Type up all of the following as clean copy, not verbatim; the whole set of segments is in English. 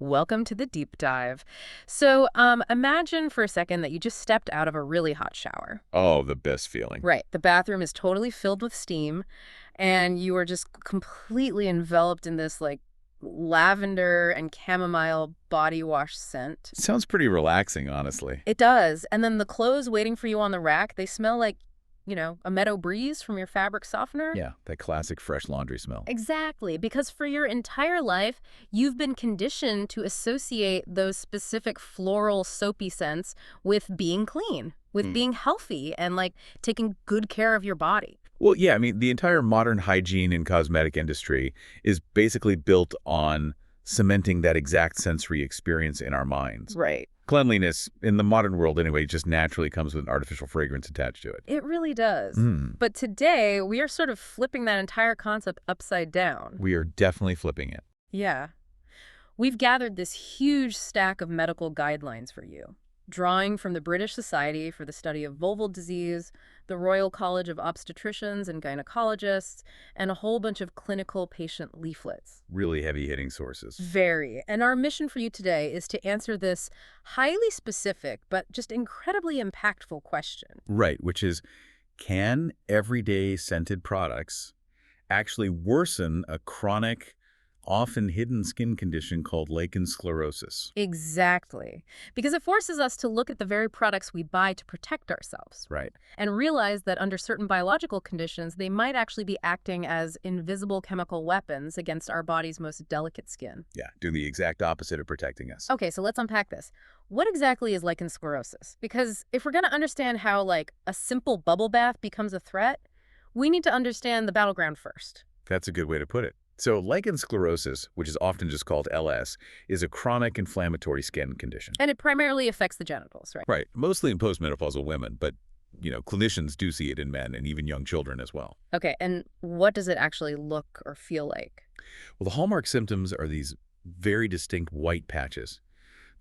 Welcome to the deep dive. Imagine for a second that you just stepped out of a really hot shower. Oh, the best feeling. Right. The bathroom is totally filled with steam, and you are just completely enveloped in this, like, lavender and chamomile body wash scent. Sounds pretty relaxing, honestly. It does. And then the clothes waiting for you on the rack, they smell like, a meadow breeze from your fabric softener. Yeah, that classic fresh laundry smell. Exactly, because for your entire life, you've been conditioned to associate those specific floral soapy scents with being clean, with being healthy, and like taking good care of your body. Well, yeah, I mean, the entire modern hygiene and cosmetic industry is basically built on cementing that exact sensory experience in our minds. Right. Cleanliness, in the modern world anyway, just naturally comes with an artificial fragrance attached to it. It really does. Mm. But today, we are sort of flipping that entire concept upside down. We are definitely flipping it. Yeah. We've gathered this huge stack of medical guidelines for you, drawing from the British Society for the Study of Vulval Disease, the Royal College of Obstetricians and Gynecologists, and a whole bunch of clinical patient leaflets. Really heavy-hitting sources. Very. And our mission for you today is to answer this highly specific but just incredibly impactful question. Right, which is, can everyday scented products actually worsen a chronic, often hidden skin condition called lichen sclerosus? Exactly. Because it forces us to look at the very products we buy to protect ourselves Right. and realize that under certain biological conditions, they might actually be acting as invisible chemical weapons against our body's most delicate skin. Yeah, doing the exact opposite of protecting us. Okay, so let's unpack this. What exactly is lichen sclerosus? Because if we're going to understand how, like, a simple bubble bath becomes a threat, we need to understand the battleground first. That's a good way to put it. So lichen sclerosus, which is often just called LS, is a chronic inflammatory skin condition. And it primarily affects the genitals, right? Right, mostly in postmenopausal women, but clinicians do see it in men and even young children as well. Okay, and what does it actually look or feel like? Well, the hallmark symptoms are these very distinct white patches.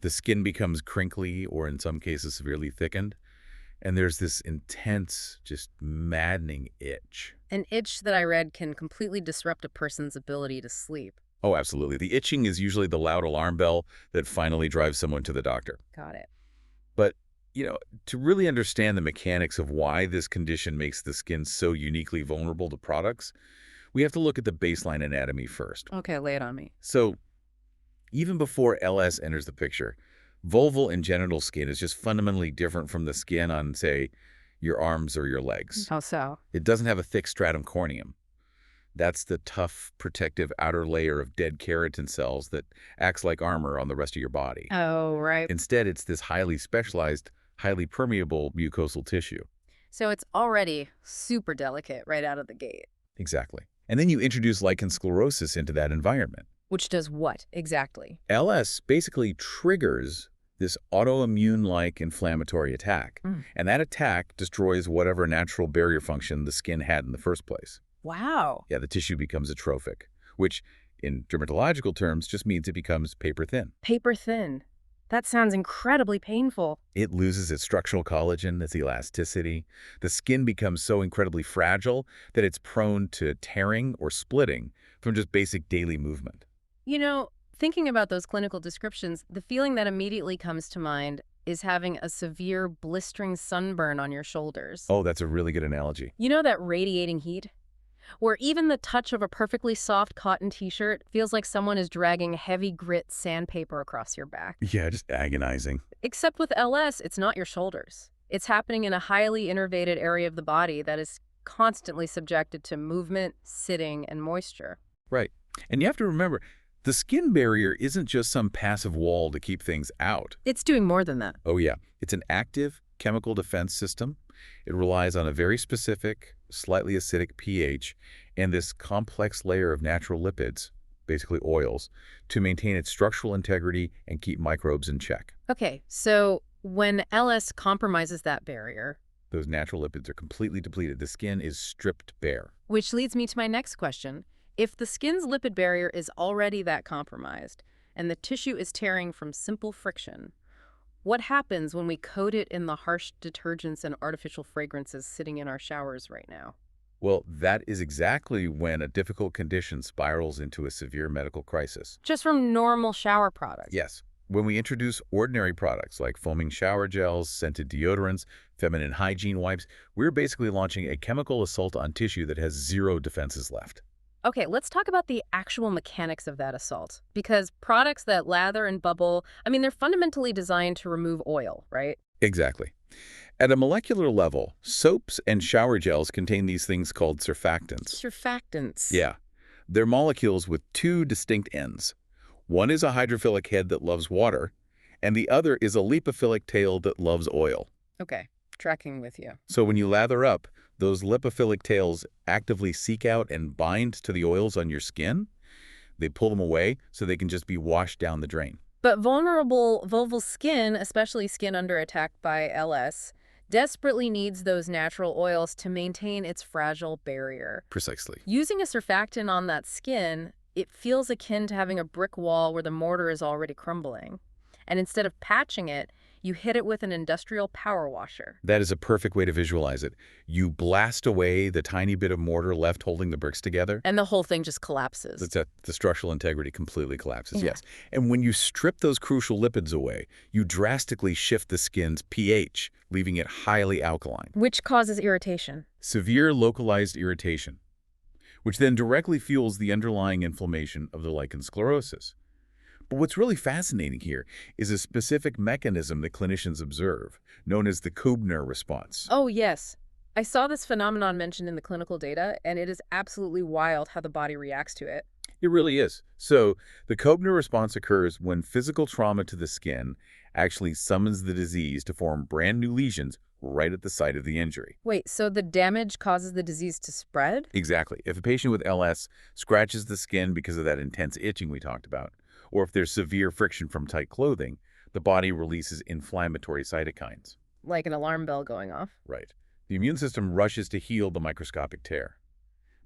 The skin becomes crinkly or in some cases severely thickened, and there's this intense, just maddening itch. An itch that I read can completely disrupt a person's ability to sleep. Oh, absolutely. The itching is usually the loud alarm bell that finally drives someone to the doctor. Got it. But, to really understand the mechanics of why this condition makes the skin so uniquely vulnerable to products, we have to look at the baseline anatomy first. Okay, lay it on me. So, even before LS enters the picture, vulval and genital skin is just fundamentally different from the skin on, say, your arms or your legs. How so? It doesn't have a thick stratum corneum. That's the tough, protective outer layer of dead keratin cells that acts like armor on the rest of your body. Oh, right. Instead, it's this highly specialized, highly permeable mucosal tissue. So it's already super delicate right out of the gate. Exactly. And then you introduce lichen sclerosus into that environment. Which does what, exactly? LS basically triggers this autoimmune-like inflammatory attack. And that attack destroys whatever natural barrier function the skin had in the first place. Wow. Yeah, the tissue becomes atrophic, which in dermatological terms just means it becomes paper thin. Paper thin. That sounds incredibly painful. It loses its structural collagen, its elasticity. The skin becomes so incredibly fragile that it's prone to tearing or splitting from just basic daily movement. Thinking about those clinical descriptions, the feeling that immediately comes to mind is having a severe blistering sunburn on your shoulders. Oh, that's a really good analogy. You know that radiating heat? Where even the touch of a perfectly soft cotton t-shirt feels like someone is dragging heavy grit sandpaper across your back. Yeah, just agonizing. Except with LS, it's not your shoulders. It's happening in a highly innervated area of the body that is constantly subjected to movement, sitting, and moisture. Right. And you have to remember, the skin barrier isn't just some passive wall to keep things out. It's doing more than that. Oh, yeah. It's an active chemical defense system. It relies on a very specific, slightly acidic pH and this complex layer of natural lipids, basically oils, to maintain its structural integrity and keep microbes in check. Okay, so when LS compromises that barrier, Those natural lipids are completely depleted. The skin is stripped bare. which leads me to my next question. If the skin's lipid barrier is already that compromised and the tissue is tearing from simple friction, what happens when we coat it in the harsh detergents and artificial fragrances sitting in our showers right now? Well, that is exactly when a difficult condition spirals into a severe medical crisis. Just from normal shower products. Yes, when we introduce ordinary products like foaming shower gels, scented deodorants, feminine hygiene wipes, we're basically launching a chemical assault on tissue that has zero defenses left. Okay, let's talk about the actual mechanics of that assault. Because products that lather and bubble, I mean, they're fundamentally designed to remove oil, right? Exactly. At a molecular level, soaps and shower gels contain these things called surfactants. Surfactants. Yeah, they're molecules with two distinct ends. One is a hydrophilic head that loves water, and the other is a lipophilic tail that loves oil. Okay, tracking with you. So when you lather up, those lipophilic tails actively seek out and bind to the oils on your skin. They pull them away so they can just be washed down the drain. But vulnerable vulval skin, especially skin under attack by LS, desperately needs those natural oils to maintain its fragile barrier. Precisely. Using a surfactant on that skin, it feels akin to having a brick wall where the mortar is already crumbling. And instead of patching it, you hit it with an industrial power washer. That is a perfect way to visualize it. You blast away the tiny bit of mortar left holding the bricks together. And the whole thing just collapses. The structural integrity completely collapses, Yeah. yes. And when you strip those crucial lipids away, you drastically shift the skin's pH, leaving it highly alkaline. Which causes irritation. Severe localized irritation, which then directly fuels the underlying inflammation of the lichen sclerosus. But what's really fascinating here is a specific mechanism that clinicians observe, known as the Koebner response. Oh, yes. I saw this phenomenon mentioned in the clinical data, and it is absolutely wild how the body reacts to it. It really is. So the Koebner response occurs when physical trauma to the skin actually summons the disease to form brand new lesions right at the site of the injury. Wait, so the damage causes the disease to spread? Exactly. If a patient with LS scratches the skin because of that intense itching we talked about, or if there's severe friction from tight clothing, the body releases inflammatory cytokines. Like an alarm bell going off? Right. The immune system rushes to heal the microscopic tear.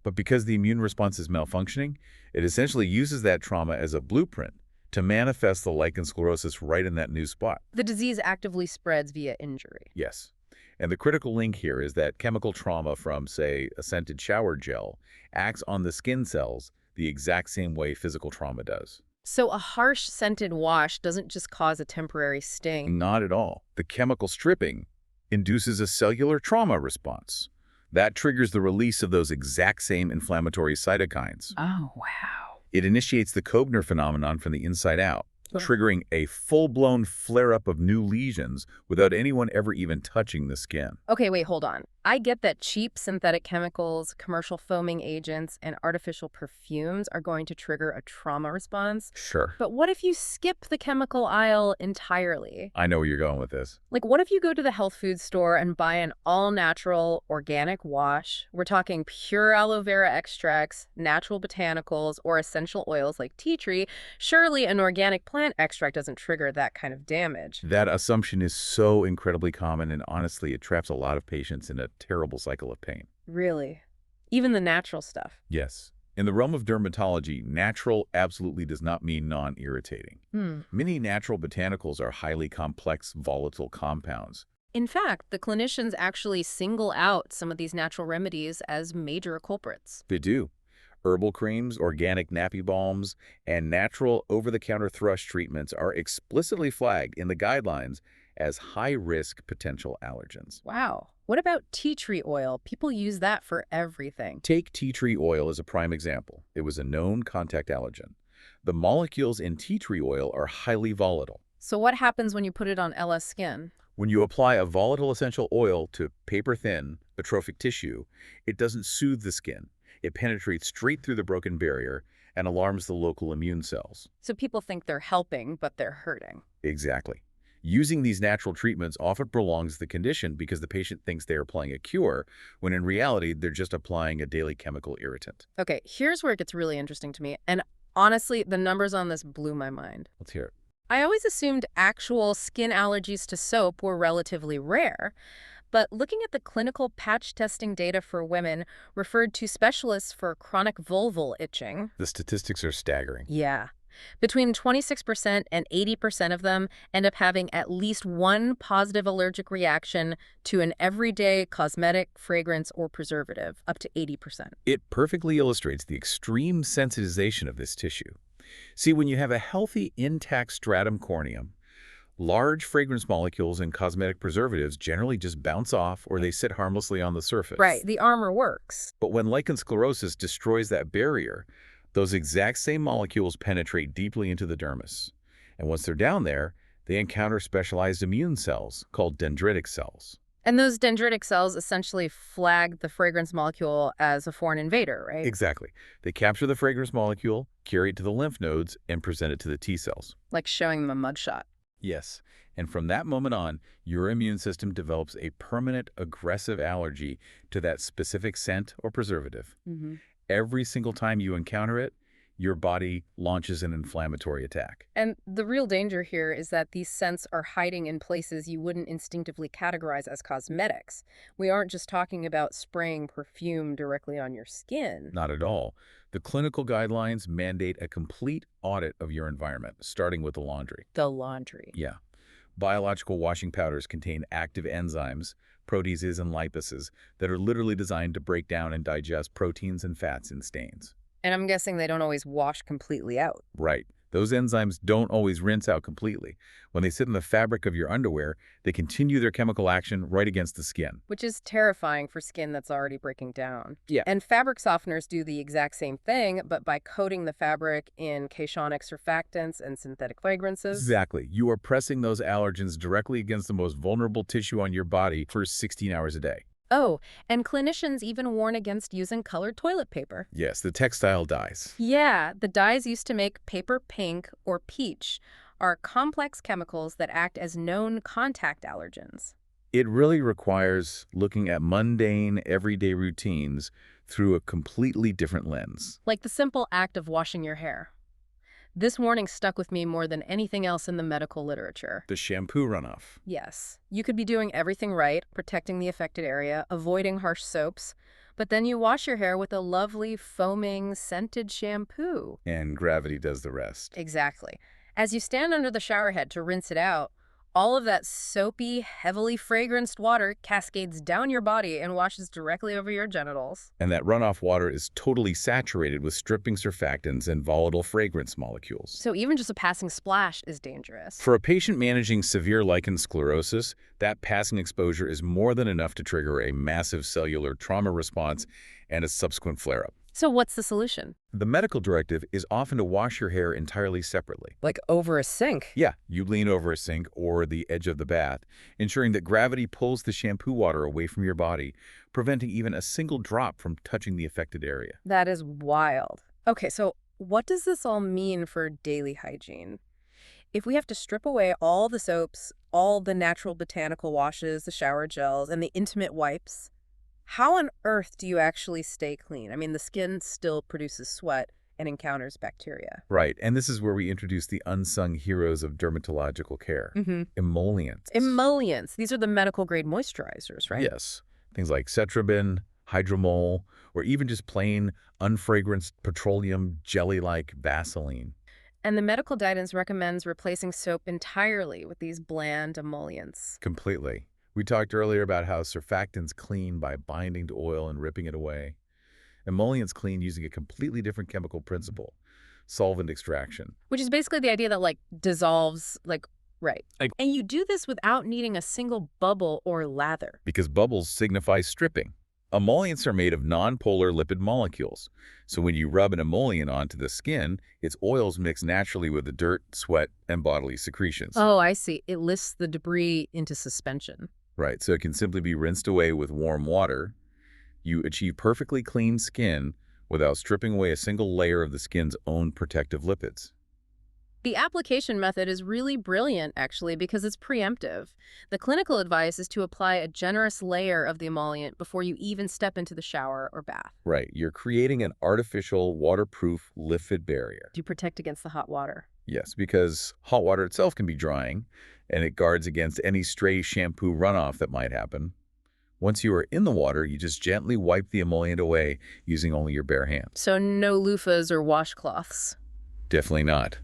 But because the immune response is malfunctioning, it essentially uses that trauma as a blueprint to manifest the lichen sclerosus right in that new spot. The disease actively spreads via injury. Yes. And the critical link here is that chemical trauma from, say, a scented shower gel acts on the skin cells the exact same way physical trauma does. So a harsh scented wash doesn't just cause a temporary sting. Not at all. The chemical stripping induces a cellular trauma response. That triggers the release of those exact same inflammatory cytokines. Oh, wow. It initiates the Koebner phenomenon from the inside out, triggering a full-blown flare-up of new lesions without anyone ever even touching the skin. Okay, wait, hold on. I get that cheap synthetic chemicals, commercial foaming agents, and artificial perfumes are going to trigger a trauma response. Sure. But what if you skip the chemical aisle entirely? I know where you're going with this. Like, what if you go to the health food store and buy an all-natural organic wash? We're talking pure aloe vera extracts, natural botanicals, or essential oils like tea tree. Surely an organic plant extract doesn't trigger that kind of damage. That assumption is so incredibly common, and honestly, it traps a lot of patients in a terrible cycle of pain. Really? Even the natural stuff? Yes. In the realm of dermatology, natural absolutely does not mean non-irritating. Many natural botanicals are highly complex, volatile compounds. In fact, the clinicians actually single out some of these natural remedies as major culprits. They do. Herbal creams, organic nappy balms, and natural over-the-counter thrush treatments are explicitly flagged in the guidelines as high-risk potential allergens. Wow. What about tea tree oil? People use that for everything. Take tea tree oil as a prime example. It was a known contact allergen. The molecules in tea tree oil are highly volatile. So what happens when you put it on LS skin? When you apply a volatile essential oil to paper-thin, atrophic tissue, it doesn't soothe the skin. It penetrates straight through the broken barrier and alarms the local immune cells. So people think they're helping, but they're hurting. Exactly. Using these natural treatments often prolongs the condition because the patient thinks they are applying a cure, when in reality, they're just applying a daily chemical irritant. Okay, here's where it gets really interesting to me. And honestly, the numbers on this blew my mind. Let's hear it. I always assumed actual skin allergies to soap were relatively rare. But looking at the clinical patch testing data for women referred to specialists for chronic vulval itching. The statistics are staggering. Yeah. Between 26% and 80% of them end up having at least one positive allergic reaction to an everyday cosmetic, fragrance, or preservative, up to 80%. It perfectly illustrates the extreme sensitization of this tissue. See, when you have a healthy, intact stratum corneum, large fragrance molecules and cosmetic preservatives generally just bounce off or they sit harmlessly on the Right, surface. the armor works. But when lichen sclerosus destroys that barrier, those exact same molecules penetrate deeply into the dermis. And once they're down there, they encounter specialized immune cells called dendritic cells. And those dendritic cells essentially flag the fragrance molecule as a foreign invader, right? Exactly. They capture the fragrance molecule, carry it to the lymph nodes, and present it to the T cells. Like showing them a mugshot. Yes. And from that moment on, your immune system develops a permanent aggressive allergy to that specific scent or preservative. Every single time you encounter it, your body launches an inflammatory attack. And the real danger here is that these scents are hiding in places you wouldn't instinctively categorize as cosmetics. We aren't just talking about spraying perfume directly on your skin. Not at all. The clinical guidelines mandate a complete audit of your environment, starting with the laundry. The laundry. Yeah. Biological washing powders contain active enzymes, proteases and lipases, that are literally designed to break down and digest proteins and fats in stains. And I'm guessing they don't always wash completely out. Right. Those enzymes don't always rinse out completely. When they sit in the fabric of your underwear, they continue their chemical action right against the skin. Which is terrifying for skin that's already breaking down. Yeah. And fabric softeners do the exact same thing, but by coating the fabric in cationic surfactants and synthetic fragrances. Exactly. You are pressing those allergens directly against the most vulnerable tissue on your body for 16 hours a day. Oh, and clinicians even warn against using colored toilet paper. Yes, the textile dyes. Yeah, the dyes used to make paper pink or peach are complex chemicals that act as known contact allergens. It really requires looking at mundane, everyday routines through a completely different lens. Like the simple act of washing your hair. This warning stuck with me more than anything else in the medical literature. The shampoo runoff. Yes, you could be doing everything right, protecting the affected area, avoiding harsh soaps, but then you wash your hair with a lovely, foaming, scented shampoo. And gravity does the rest. Exactly. As you stand under the shower head to rinse it out, all of that soapy, heavily fragranced water cascades down your body and washes directly over your genitals. And that runoff water is totally saturated with stripping surfactants and volatile fragrance molecules. So even just a passing splash is dangerous. For a patient managing severe lichen sclerosus, that passing exposure is more than enough to trigger a massive cellular trauma response and a subsequent flare-up. So what's the solution? The medical directive is often to wash your hair entirely separately. Like over a sink? Yeah, you lean over a sink or the edge of the bath, ensuring that gravity pulls the shampoo water away from your body, preventing even a single drop from touching the affected area. That is wild. Okay, so what does this all mean for daily hygiene? If we have to strip away all the soaps, all the natural botanical washes, the shower gels, and the intimate wipes, how on earth do you actually stay clean? I mean, the skin still produces sweat and encounters bacteria. Right, and this is where we introduce the unsung heroes of dermatological care, emollients. Emollients. These are the medical-grade moisturizers, right? Yes, things like cetrabin, hydromol, or even just plain, unfragranced petroleum jelly-like Vaseline. And the medical guidance recommends replacing soap entirely with these bland emollients. Completely. We talked earlier about how surfactants clean by binding to oil and ripping it away. Emollients clean using a completely different chemical principle, solvent extraction. Which is basically the idea that, like, dissolves, right. Like- And you do this without needing a single bubble or lather. Because bubbles signify stripping. Emollients are made of nonpolar lipid molecules. So when you rub an emollient onto the skin, its oils mix naturally with the dirt, sweat, and bodily secretions. Oh, I see. It lifts the debris into suspension. Right, so it can simply be rinsed away with warm water. You achieve perfectly clean skin without stripping away a single layer of the skin's own protective lipids. The application method is really brilliant, actually, because it's preemptive. The clinical advice is to apply a generous layer of the emollient before you even step into the shower or bath. Right, you're creating an artificial, waterproof lipid barrier. To protect against the hot water. Yes, because hot water itself can be drying, and it guards against any stray shampoo runoff that might happen. Once you are in the water, you just gently wipe the emollient away using only your bare hands. So no loofahs or washcloths. Definitely not.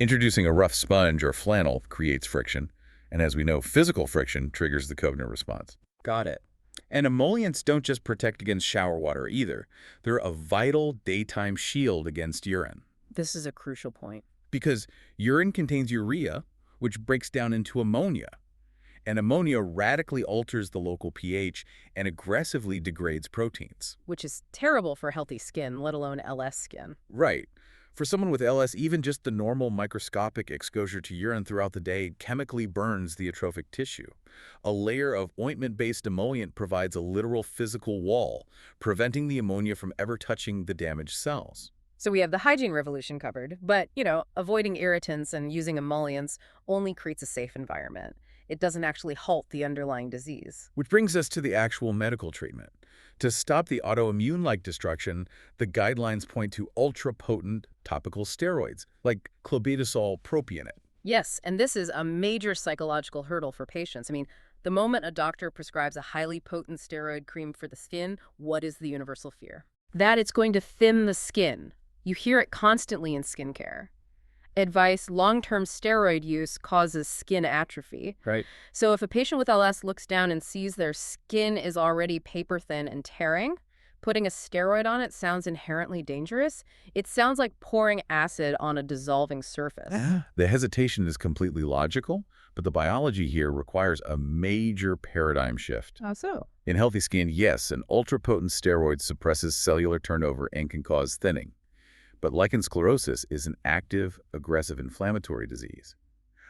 Introducing a rough sponge or flannel creates friction, and as we know, physical friction triggers the Kovner response. Got it. And emollients don't just protect against shower water either. They're a vital daytime shield against urine. This is a crucial point. Because urine contains urea, which breaks down into ammonia. And ammonia radically alters the local pH and aggressively degrades proteins. Which is terrible for healthy skin, let alone LS skin. Right. For someone with LS, even just the normal microscopic exposure to urine throughout the day chemically burns the atrophic tissue. A layer of ointment-based emollient provides a literal physical wall, preventing the ammonia from ever touching the damaged cells. So we have the hygiene revolution covered, but, avoiding irritants and using emollients only creates a safe environment. It doesn't actually halt the underlying disease. Which brings us to the actual medical treatment. To stop the autoimmune-like destruction, the guidelines point to ultra-potent topical steroids, like clobetasol propionate. Yes, and this is a major psychological hurdle for patients. I mean, the moment a doctor prescribes a highly potent steroid cream for the skin, what is the universal fear? That it's going to thin the skin. You hear it constantly in skincare. Advice, long-term steroid use causes skin atrophy. Right. So if a patient with LS looks down and sees their skin is already paper thin and tearing, putting a steroid on it sounds inherently dangerous. It sounds like pouring acid on a dissolving surface. The hesitation is completely logical, but the biology here requires a major paradigm shift. How so? In healthy skin, yes, an ultra-potent steroid suppresses cellular turnover and can cause thinning. But lichen sclerosus is an active, aggressive inflammatory disease.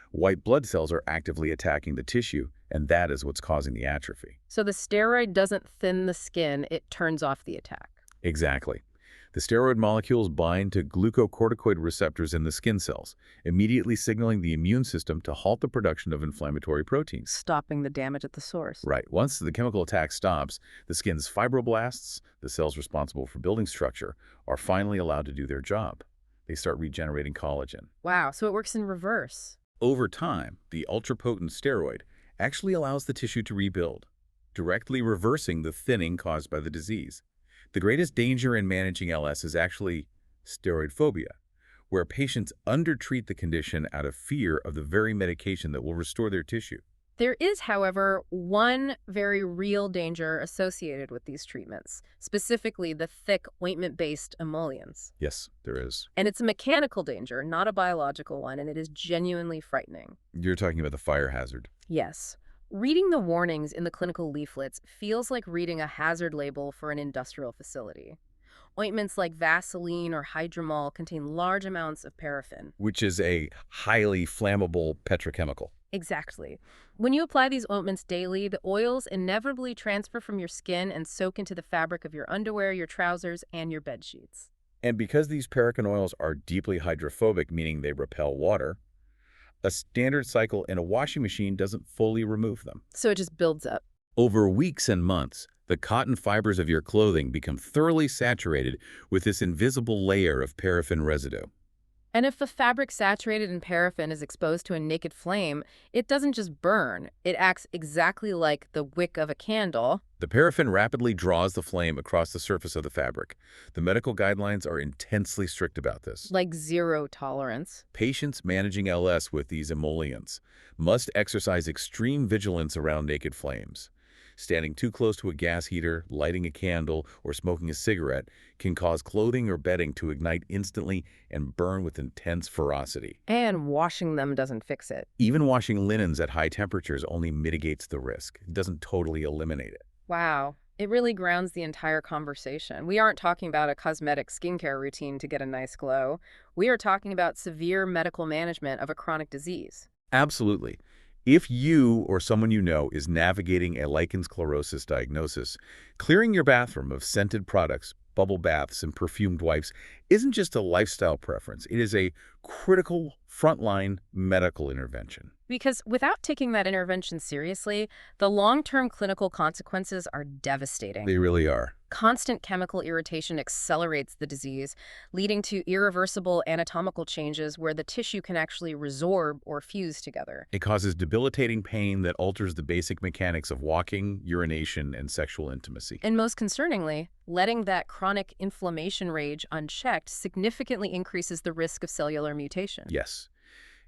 White blood cells are actively attacking the tissue, and that is what's causing the atrophy. So the steroid doesn't thin the skin, it turns off the attack. Exactly. The steroid molecules bind to glucocorticoid receptors in the skin cells, immediately signaling the immune system to halt the production of inflammatory proteins. Stopping the damage at the source. Right. Once the chemical attack stops, the skin's fibroblasts, the cells responsible for building structure, are finally allowed to do their job. They start regenerating collagen. Wow, so it works in reverse. Over time, the ultra-potent steroid actually allows the tissue to rebuild, directly reversing the thinning caused by the disease. The greatest danger in managing LS is actually steroid phobia, where patients undertreat the condition out of fear of the very medication that will restore their tissue. There is, however, one very real danger associated with these treatments, specifically the thick ointment-based emollients. Yes, there is. And it's a mechanical danger, not a biological one, and it is genuinely frightening. You're talking about the fire hazard. Yes. Reading the warnings in the clinical leaflets feels like reading a hazard label for an industrial facility. Ointments like Vaseline or Hydromol contain large amounts of paraffin. Which is a highly flammable petrochemical. Exactly. When you apply these ointments daily, the oils inevitably transfer from your skin and soak into the fabric of your underwear, your trousers, and your bed sheets. And because these paraffin oils are deeply hydrophobic, meaning they repel water, a standard cycle in a washing machine doesn't fully remove them. So it just builds up. Over weeks and months, the cotton fibers of your clothing become thoroughly saturated with this invisible layer of paraffin residue. And if the fabric saturated in paraffin is exposed to a naked flame, it doesn't just burn. It acts exactly like the wick of a candle. The paraffin rapidly draws the flame across the surface of the fabric. The medical guidelines are intensely strict about this. Like zero tolerance. Patients managing LS with these emollients must exercise extreme vigilance around naked flames. Standing too close to a gas heater, lighting a candle, or smoking a cigarette can cause clothing or bedding to ignite instantly and burn with intense ferocity. And washing them doesn't fix it. Even washing linens at high temperatures only mitigates the risk. It doesn't totally eliminate it. Wow. It really grounds the entire conversation. We aren't talking about a cosmetic skincare routine to get a nice glow. We are talking about severe medical management of a chronic disease. Absolutely. If you or someone you know is navigating a lichen sclerosus diagnosis, clearing your bathroom of scented products, bubble baths, and perfumed wipes isn't just a lifestyle preference. It is a critical frontline medical intervention. Because without taking that intervention seriously, the long-term clinical consequences are devastating. They really are. Constant chemical irritation accelerates the disease, leading to irreversible anatomical changes where the tissue can actually resorb or fuse together. It causes debilitating pain that alters the basic mechanics of walking, urination, and sexual intimacy. And most concerningly, letting that chronic inflammation rage unchecked significantly increases the risk of cellular mutation. Yes.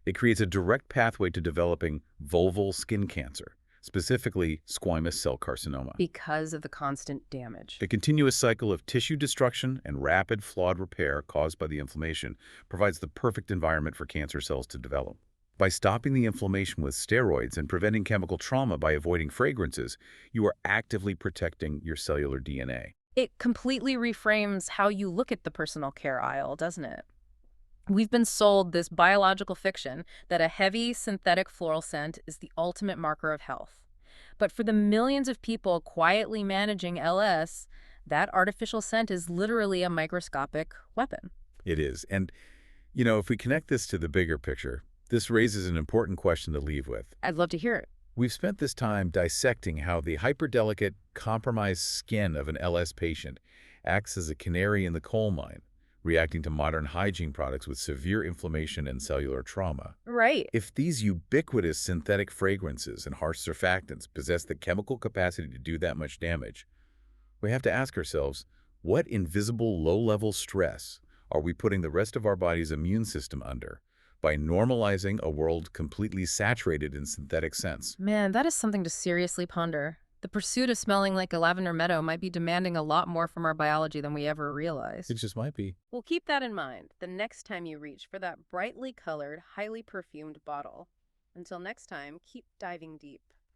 It creates a direct pathway to developing vulval skin cancer, specifically squamous cell carcinoma. Because of the constant damage. A continuous cycle of tissue destruction and rapid flawed repair caused by the inflammation provides the perfect environment for cancer cells to develop. By stopping the inflammation with steroids and preventing chemical trauma by avoiding fragrances, you are actively protecting your cellular DNA. It completely reframes how you look at the personal care aisle, doesn't it? We've been sold this biological fiction that a heavy synthetic floral scent is the ultimate marker of health. But for the millions of people quietly managing LS, that artificial scent is literally a microscopic weapon. It is. And, you know, if we connect this to the bigger picture, this raises an important question to leave with. I'd love to hear it. We've spent this time dissecting how the hyperdelicate, compromised skin of an LS patient acts as a canary in the coal mine, reacting to modern hygiene products with severe inflammation and cellular trauma. Right. If these ubiquitous synthetic fragrances and harsh surfactants possess the chemical capacity to do that much damage, we have to ask ourselves, what invisible low-level stress are we putting the rest of our body's immune system under by normalizing a world completely saturated in synthetic scents? Man, that is something to seriously ponder. The pursuit of smelling like a lavender meadow might be demanding a lot more from our biology than we ever realized. It just might be. Well, keep that in mind the next time you reach for that brightly colored, highly perfumed bottle. Until next time, keep diving deep.